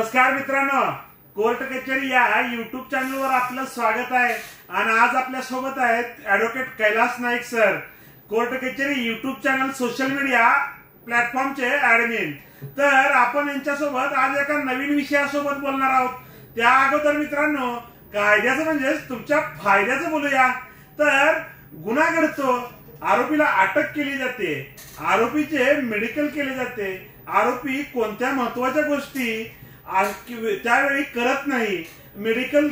नमस्कार मित्रांनो, कोर्ट कचेरी या YouTube चॅनलवर आपलं स्वागत आहे। आणि आज आपल्या सोबत आहेत advocate Kailas Naik sir, court कचेरी YouTube चॅनल सोशल मीडिया प्लॅटफॉर्मचे ॲडमिन। तर आपण यांच्यासोबत आज एका नवीन विषयासोबत बोलणार आहोत। त्या अगोदर मित्रांनो, कायद्याचं म्हणजे तुमच्या फायद्याचं बोलूया। तर गुन्हा घडतो, आरोपीला अटक केली जाते, आरोपीचे मेडिकल केले जाते, आरोपी कोणत्या महत्वाच्या गोष्टी त्यावेळी करत नाही। मेडिकल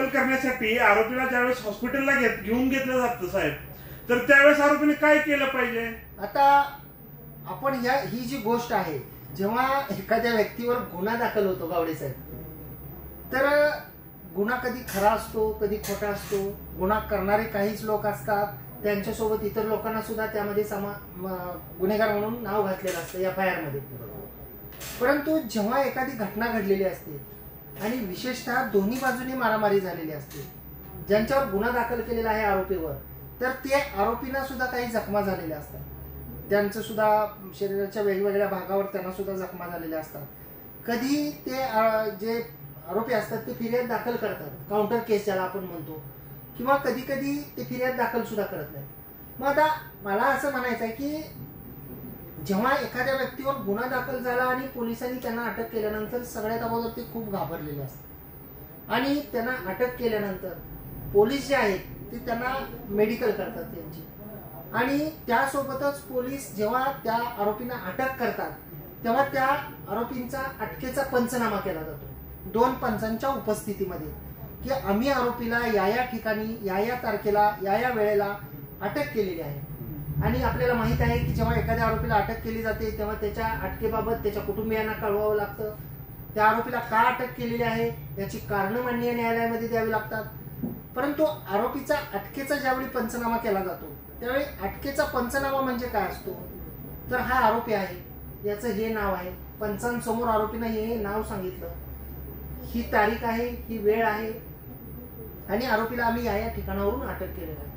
करण्यासाठी आरोपीला ज्यावेळेस हॉस्पिटलला घेऊन घेतलं जातं साहेब, तर त्यावेळेस आरोपीने काय केलं पाहिजे? आता आपण ही जी गोष्ट आहे, जेव्हा एखाद्या व्यक्तीवर गुन्हा दाखल होतो गावडे साहेब, तर गुन्हा कधी खरा असतो, कधी खोटा असतो। गुन्हा करणारे काहीच लोक असतात, त्यांच्यासोबत इतर लोकांना सुद्धा त्यामध्ये गुन्हेगार म्हणून नाव घातलेलं असतं FIR मध्ये। परंतु जेव्हा एखादी घटना घडलेली असते आणि विशेषतः दोन्ही बाजूनी मारामारी झालेली असते, ज्यांच्यावर गुन्हा दाखल केलेला आहे आरोपीवर, तर ते आरोपींना सुद्धा काही जखमा झालेल्या असतात, त्यांचं सुद्धा शरीराच्या वेगवेगळ्या भागावर त्यांना सुद्धा जखमा झालेल्या असतात। कधी ते जे आरोपी असतात ते फिर्याद दाखल करतात, काउंटर केस ज्याला आपण म्हणतो, किंवा कधी कधी ते फिर्याद दाखल सुद्धा करत नाही। मग आता मला असं म्हणायचं आहे की जेव्हा एखाद्या व्यक्तीवर गुन्हा दाखल झाला आणि पोलिसांनी त्यांना अटक केल्यानंतर सगळ्यात अगोदर ते खूप घाबरलेले असतात आणि त्यांना अटक केल्यानंतर पोलीस जे आहेत ते त्यांना मेडिकल करतात त्यांची, आणि त्यासोबतच पोलीस जेव्हा त्या आरोपींना अटक करतात तेव्हा त्या आरोपींचा अटकेचा पंचनामा केला जातो 2 पंचांच्या उपस्थितीमध्ये, की आम्ही आरोपीला या ठिकाणी या तारखेला या वेळेला अटक केलेली आहे। आणि आपल्याला माहित आहे की जेव्हा एखाद्या आरोपीला अटक केली जाते तेव्हा त्याच्या अटकेबाबत त्याच्या कुटुंबियांना कळवावं लागतं, त्या आरोपीला का अटक केलेली आहे याची कारणं माननीय न्यायालयामध्ये द्यावी लागतात। परंतु आरोपीचा अटकेचा ज्यावेळी पंचनामा केला जातो त्यावेळी अटकेचा पंचनामा म्हणजे काय असतो, तर हा आरोपी आहे, याचं हे नाव आहे, पंचांसमोर आरोपीनं हे नाव सांगितलं, ही तारीख आहे, ही वेळ आहे, आणि आरोपीला आम्ही या ठिकाणावरून अटक केलेलं आहे।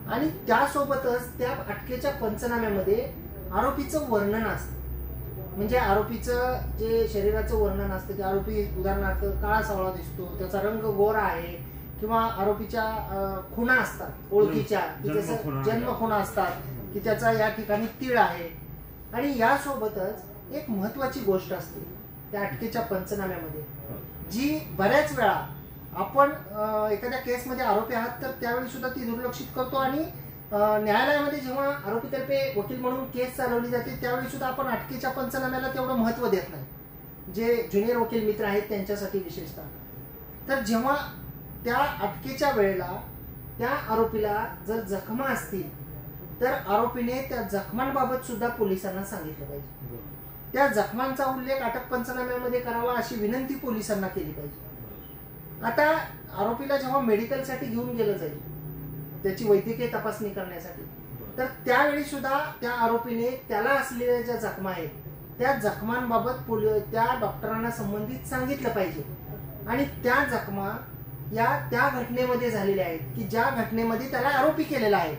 आणि त्यासोबतच त्या अटकेच्या पंचनाम्यामध्ये आरोपीचं वर्णन असतं, म्हणजे आरोपीचं जे शरीराचं वर्णन असतं, ते आरोपी उदाहरणार्थ काळा सावळा दिसतो, त्याचा रंग गोरा आहे, किंवा आरोपीच्या खुणा असतात ओळखीच्या, जन्म खुणा असतात, की त्याचा या ठिकाणी तीळ आहे। आणि यासोबतच एक महत्वाची गोष्ट असते त्या अटकेच्या पंचनाम्यामध्ये, जी बऱ्याच वेळा आपण एखाद्या केसमध्ये आरोपी आहात तर त्यावेळी सुद्धा ती दुर्लक्षित करतो, आणि न्यायालयामध्ये जेव्हा आरोपीतर्फे वकील म्हणून केस चालवली जाते त्यावेळी सुद्धा आपण अटकेच्या पंचनाम्याला तेवढं महत्व देत नाही, जे ज्युनियर वकील मित्र आहेत त्यांच्यासाठी विशेषतः। तर जेव्हा त्या अटकेच्या वेळेला त्या आरोपीला जर जखमा असतील तर आरोपीने त्या जखमांबाबत सुद्धा पोलिसांना सांगितलं पाहिजे, त्या जखमांचा उल्लेख अटक पंचनाम्यामध्ये करावा अशी विनंती पोलिसांना केली पाहिजे। आता आरोपीला जेव्हा मेडिकलसाठी घेऊन गेलं जाईल त्याची वैद्यकीय तपासणी करण्यासाठी, तर त्यावेळी सुद्धा त्या आरोपीने त्याला असलेल्या ज्या जखमा आहेत त्या जखमांबाबत त्या डॉक्टरांना संबंधित सांगितलं पाहिजे, आणि त्या जखमा त्या घटनेमध्ये झालेल्या आहेत की ज्या घटनेमध्ये त्याला आरोपी केलेला आहे,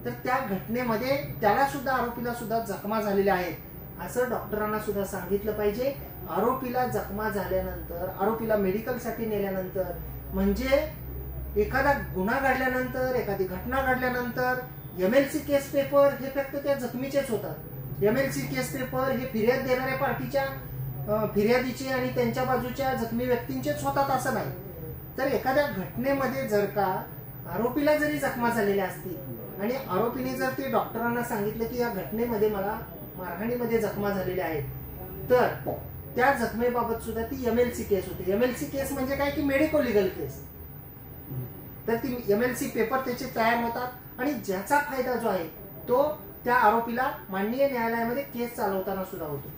तर त्या घटनेमध्ये त्याला सुद्धा आरोपीला सुद्धा जखमा झालेल्या आहेत असं डॉक्टरांना सुद्धा सांगितलं पाहिजे। आरोपीला जखमा झाल्यानंतर, आरोपीला मेडिकलसाठी नेल्यानंतर, म्हणजे एखादा गुन्हा घडल्यानंतर, एखादी घटना घडल्यानंतर MLC केस पेपर हे फक्त त्या जखमीचेच होतात। MLC केस पेपर हे फिर्याद देणाऱ्या पार्टीच्या फिर्यादीचे आणि त्यांच्या बाजूच्या जखमी व्यक्तींचेच होतात असं नाही। तर एखाद्या घटनेमध्ये जर का आरोपीला जरी जखमा झालेल्या असतील आणि आरोपीने जर ते डॉक्टरांना सांगितलं की या घटनेमध्ये मला मारहाणीमध्ये जखमा झालेल्या आहेत, तर त्या जखमेबाबत सुद्धा ती MLC केस होते। MLC केस म्हणजे काय की मेडिको लिगल केस, तर ती MLC पेपर त्याचे तयार होतात, आणि ज्याचा फायदा जो आहे तो त्या आरोपीला माननीय न्यायालयामध्ये केस चालवताना सुद्धा होतो।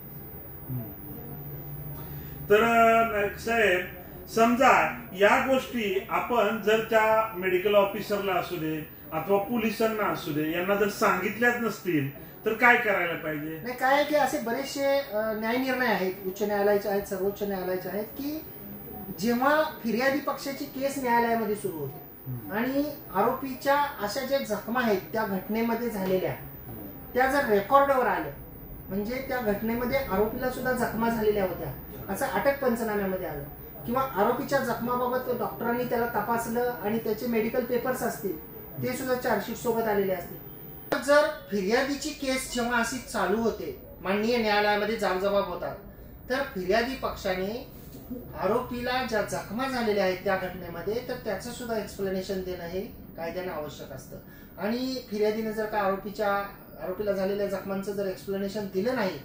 तर नाईक साहेब, समजा या गोष्टी आपण जर त्या मेडिकल ऑफिसरला असू दे अथवा पोलिसांना असू दे यांना जर सांगितल्याच नसतील तर काय करायला पाहिजे? नाही, काय आहे की असे बरेचसे न्याय निर्णय आहेत, उच्च न्यायालयाचे आहेत, सर्वोच्च न्यायालयाचे आहेत, की जेव्हा फिर्यादी पक्षाची केस न्यायालयामध्ये सुरू होते आणि आरोपीच्या अशा ज्या जखमा आहेत त्या घटनेमध्ये झालेल्या त्या जर रेकॉर्डवर आल्या म्हणजे त्या घटनेमध्ये आरोपीला सुद्धा जखमा झालेल्या होत्या असं अटक पंचनाम्यामध्ये आलं, किंवा आरोपीच्या जखमाबाबत डॉक्टरांनी त्याला तपासलं आणि त्याचे मेडिकल पेपर्स असतील ते सुद्धा चार्जशीट सोबत आलेले असतील. जर फिर्यादीची केस जेव्हा अशी चालू होते, माननीय न्यायालयामध्ये जाबजबाब होतात, तर फिर्यादी पक्षाने आरोपीला ज्या जखमा झालेल्या आहेत त्या घटनेमध्ये तर त्याचं सुद्धा एक्सप्लेनेशन देणं हे कायद्याने आवश्यक असतं. आणि फिर्यादीने जर का आरोपीला झालेल्या जखमांचं जर एक्सप्लेनेशन दिलं नाही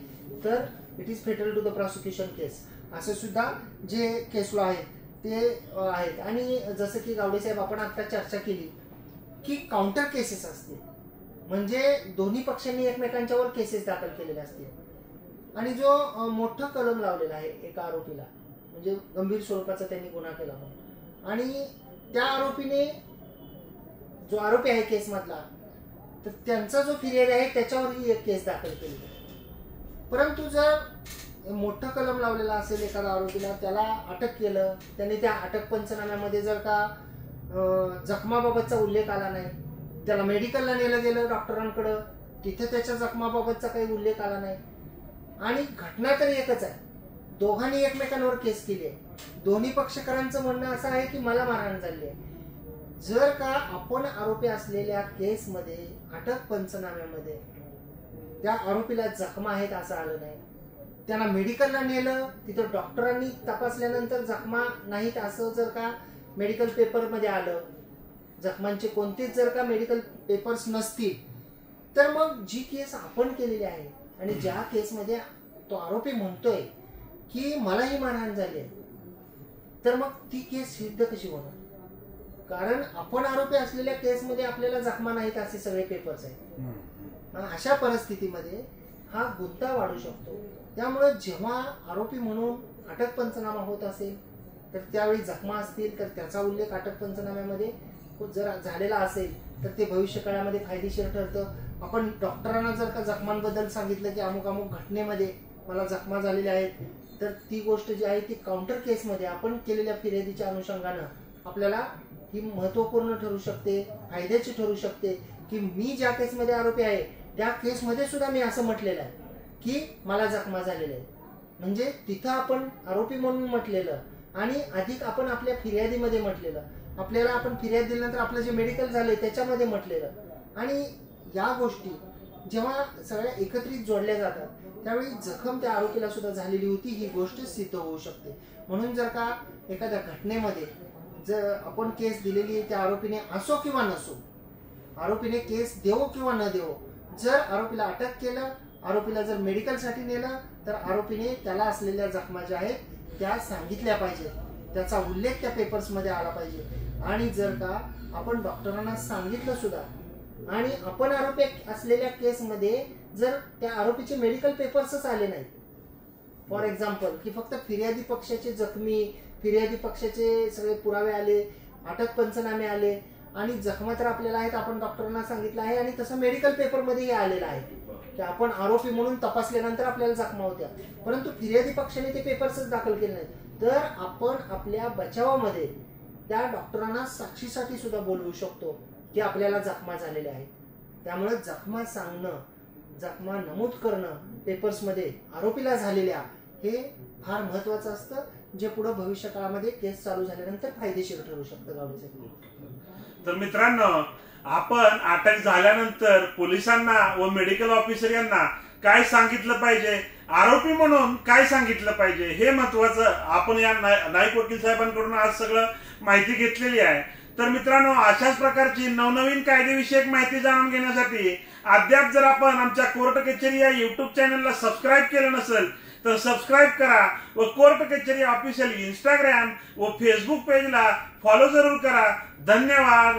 तर it is fatal to the prosecution case, असं सुद्धा जे केस लॉ आहेत ते आहेत. आणि जसं की गावडे साहेब आपण आता चर्चा केली की काउंटर केसेस असतील, म्हणजे दोन्ही पक्षांनी एकमेकांच्यावर केसेस दाखल केलेल्या असतील आणि जो मोठा कलम लावलेला आहे एका आरोपीला, म्हणजे गंभीर स्वरूपाचा त्यांनी गुन्हा केला म्हणून, आणि त्या आरोपीने जो आरोपी आहे केस मधला तर त्यांचा जो फिर्यादी आहे त्याच्यावरही एक केस दाखल केली. परंतु जर मोठं कलम लावलेला असेल एखाद्या आरोपीला, त्याला अटक केलं, त्याने त्या अटक पंचनाम्यामध्ये जर का जखमाबाबतचा उल्लेख आला नाही, त्याला मेडिकलला नेलं गेलं डॉक्टरांकडं, तिथे त्याच्या जखमाबाबतचा काही उल्लेख आला नाही, आणि घटना तर एकच आहे, दोघांनी एकमेकांवर केस केली आहे, दोन्ही पक्षकारांचं म्हणणं असं आहे की मला मारहाण झाली आहे. जर का आपण आरोपी असलेल्या केसमध्ये अटक पंचनाम्यामध्ये त्या आरोपीला जखमा आहेत असं आलं नाही, त्यांना मेडिकलला नेलं, तिथं डॉक्टरांनी तपासल्यानंतर जखमा नाहीत असं जर का मेडिकल पेपरमध्ये आलं, जखमांचे कोणतेच जर का मेडिकल पेपर्स नसतील, तर मग जी केस आपण केलेली आहे आणि ज्या केसमध्ये तो आरोपी म्हणतोय की मला ही मारहाण झाली आहे, तर मग ती केस सिद्ध कशी होणार? कारण आपण आरोपी असलेल्या केसमध्ये आपल्याला जखमा नाहीत असे सगळे पेपर्स आहेत. अशा परिस्थितीमध्ये हा गुंता वाढू शकतो. त्यामुळे जेव्हा आरोपी म्हणून अटक पंचनामा होत असेल तर त्यावेळी जखमा असतील तर त्याचा उल्लेख अटक पंचनाम्यामध्ये जर झालेला असेल तर ते भविष्य काळामध्ये फायदेशीर ठरतं. आपण डॉक्टरांना जर का जखमांबद्दल सांगितलं की अमुक अमुक घटनेमध्ये मला जखमा झालेल्या आहेत, तर ती गोष्ट जी आहे ती काउंटर केसमध्ये आपण केलेल्या फिर्यादीच्या अनुषंगानं आपल्याला ही महत्वपूर्ण ठरू शकते, फायद्याची ठरू शकते की मी ज्या केसमध्ये आरोपी आहे त्या केसमध्ये सुद्धा मी असं म्हटलेलं आहे की मला जखमा झालेल्या आहेत. म्हणजे तिथं आपण आरोपी म्हणून म्हटलेलं आणि अधिक आपण आपल्या फिर्यादीमध्ये म्हटलेलं, आपल्याला आपण फिर्याद दिल्यानंतर आपलं जे मेडिकल झालंय त्याच्यामध्ये म्हटलेलं, आणि या गोष्टी जेव्हा सगळ्या एकत्रित जोडल्या जातात त्यावेळी जखम त्या आरोपीला सुद्धा झालेली होती ही गोष्ट सिद्ध होऊ शकते. म्हणून जर का एखाद्या घटनेमध्ये जर आपण केस दिलेली त्या आरोपीने असो किंवा नसो, आरोपीने केस देवो किंवा न देवो, जर आरोपीला अटक केलं, आरोपीला जर मेडिकलसाठी नेलं, तर आरोपीने त्याला असलेल्या जखमा ज्या आहेत त्या सांगितल्या पाहिजे, त्याचा उल्लेख त्या पेपर्समध्ये आला पाहिजे. आणि जर का आपण डॉक्टरांना सांगितलं सुद्धा आणि आपण आरोपी असलेल्या केसमध्ये जर त्या आरोपीचे मेडिकल पेपर्सच आले नाहीत, फॉर एक्झाम्पल की फक्त फिर्यादी पक्षाचे जखमी, फिर्यादी पक्षाचे सगळे पुरावे आले, अटक पंचनामे आले आणि जखमा तर आपल्याला आहेत, आपण डॉक्टरांना सांगितलं आहे आणि तसं मेडिकल पेपरमध्येही आलेलं आहे की आपण आरोपी म्हणून तपासल्यानंतर आपल्याला जखमा होत्या, परंतु फिर्यादी पक्षाने ते पेपर्सच दाखल केले नाहीत, तर आपण आपल्या बचावामध्ये त्या डॉक्टरांना साक्षीसाठी सुद्धा बोलवू शकतो की आपल्याला जखमा झालेल्या आहेत. त्यामुळे जखमा सांगणं, जखमा नमूद करणं पेपर्समध्ये आरोपीला झालेल्या हे फार महत्वाचं असतं, जे पुढे भविष्य काळामध्ये केस चालू झाल्यानंतर फायदेशीर ठरू शकतं. गावडेसाठी तर मित्रांनो, आपण अटक झाल्यानंतर पोलिसांना व मेडिकल ऑफिसर यांना काय सांगितलं पाहिजे, आरोपी म्हणून काय सांगितलं पाहिजे हे महत्वाचं आपण या नाईक वकील साहेबांकडून आज सगळं माहिती घेतलेली आहे. तर मित्रांनो, अशाच प्रकारची नवनवीन कायदेविषयक माहिती जाणून घेण्यासाठी अद्याप जर आपण आमच्या कोर्ट कचेरी या युट्यूब चॅनलला सबस्क्राईब केलं नसेल तर सबस्क्राईब करा व कोर्ट कचेरी ऑफिशियल इंस्टाग्राम व फेसबुक पेजला फॉलो जरूर करा. धन्यवाद.